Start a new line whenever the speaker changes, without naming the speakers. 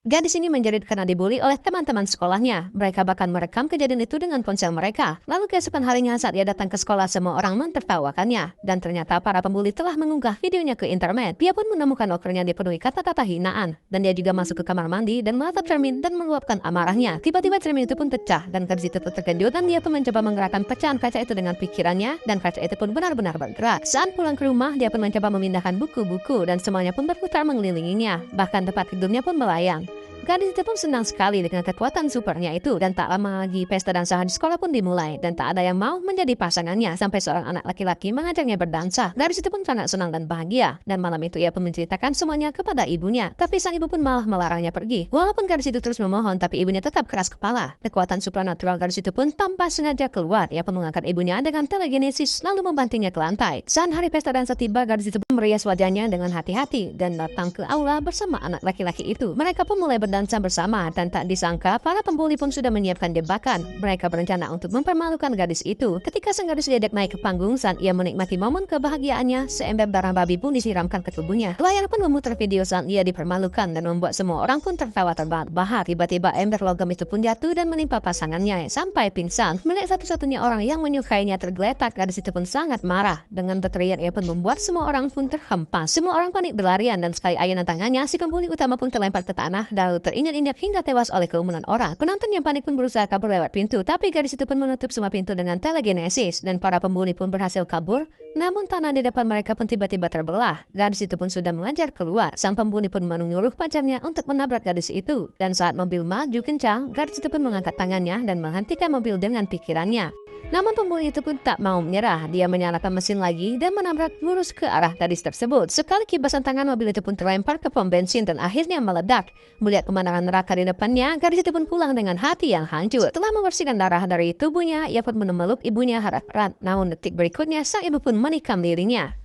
Gadis ini menjerit karena dibully oleh teman-teman sekolahnya. Mereka bahkan merekam kejadian itu dengan ponsel mereka. Lalu keesokan harinya saat ia datang ke sekolah, semua orang mentertawakannya. Dan ternyata para pembuli telah mengunggah videonya ke internet. Dia pun menemukan lokernya dipenuhi kata-kata hinaan. Dan dia juga masuk ke kamar mandi dan menatap cermin dan meluapkan amarahnya. Tiba-tiba cermin itu pun pecah dan gadis itu pun terkejut dan dia pun mencoba menggerakkan pecahan kaca itu dengan pikirannya. Dan kaca itu pun benar-benar bergerak. Saat pulang ke rumah, dia pun mencoba memindahkan buku-buku dan semuanya pun berputar mengelilinginya. Bahkan tempat tidurnya pun melayang. Gadis itu pun senang sekali dengan kekuatan supernya itu dan tak lama lagi pesta dansa di sekolah pun dimulai dan tak ada yang mau menjadi pasangannya sampai seorang anak laki-laki mengajaknya berdansa. Gadis itu pun sangat senang dan bahagia dan malam itu ia pun menceritakan semuanya kepada ibunya, tapi sang ibu pun malah melarangnya pergi. Walaupun gadis itu terus memohon, tapi ibunya tetap keras kepala. Kekuatan supernatural gadis itu pun tanpa sengaja keluar. Ia pun mengangkat ibunya dengan telekinesis lalu membantingnya ke lantai. Saat hari pesta dansa tiba, gadis itu pun merias wajahnya dengan hati-hati dan datang ke aula bersama anak laki-laki itu. Mereka pun mulai berdansa bersama dan tak disangka para pembuli pun sudah menyiapkan jebakan. Mereka berencana untuk mempermalukan gadis itu. Ketika sang gadis diajak naik ke panggung saat ia menikmati momen kebahagiaannya, seember darah babi pun disiramkan ke tubuhnya. Layar pun memutar video saat ia dipermalukan dan membuat semua orang pun tertawa terbahak-bahak. Tiba-tiba ember logam itu pun jatuh dan menimpa pasangannya sampai pingsan. Melihat satu-satunya orang yang menyukainya tergeletak, gadis itu pun sangat marah. Dengan berteriak ia pun membuat semua orang pun terhempas. Semua orang panik berlarian dan sekali ayunan tangannya, si pembuli utama pun terlempar ke tanah lalu terinjak-injak hingga tewas oleh kerumunan orang. Penonton yang panik pun berusaha kabur lewat pintu, tapi gadis itu pun menutup semua pintu dengan telekinesis dan para pembuli pun berhasil kabur. Namun tanah di depan mereka pun tiba-tiba terbelah. Gadis itu pun sudah mengejar keluar. Sang pembuli pun menyuruh pacarnya untuk menabrak gadis itu. Dan saat mobil maju kencang, gadis itu pun mengangkat tangannya dan menghentikan mobil dengan pikirannya. Namun pembuli itu pun tak mau menyerah. Dia menyalakan mesin lagi dan menabrak lurus ke arah gadis tersebut. Sekali kibasan tangan, mobil itu pun terlempar ke pom bensin dan akhirnya meledak. Melihat pemandangan neraka di depannya, gadis itu pun pulang dengan hati yang hancur. Setelah membersihkan darah dari tubuhnya, ia pun memeluk ibunya harap erat. Namun detik berikutnya, sang ibu pun menikam dirinya.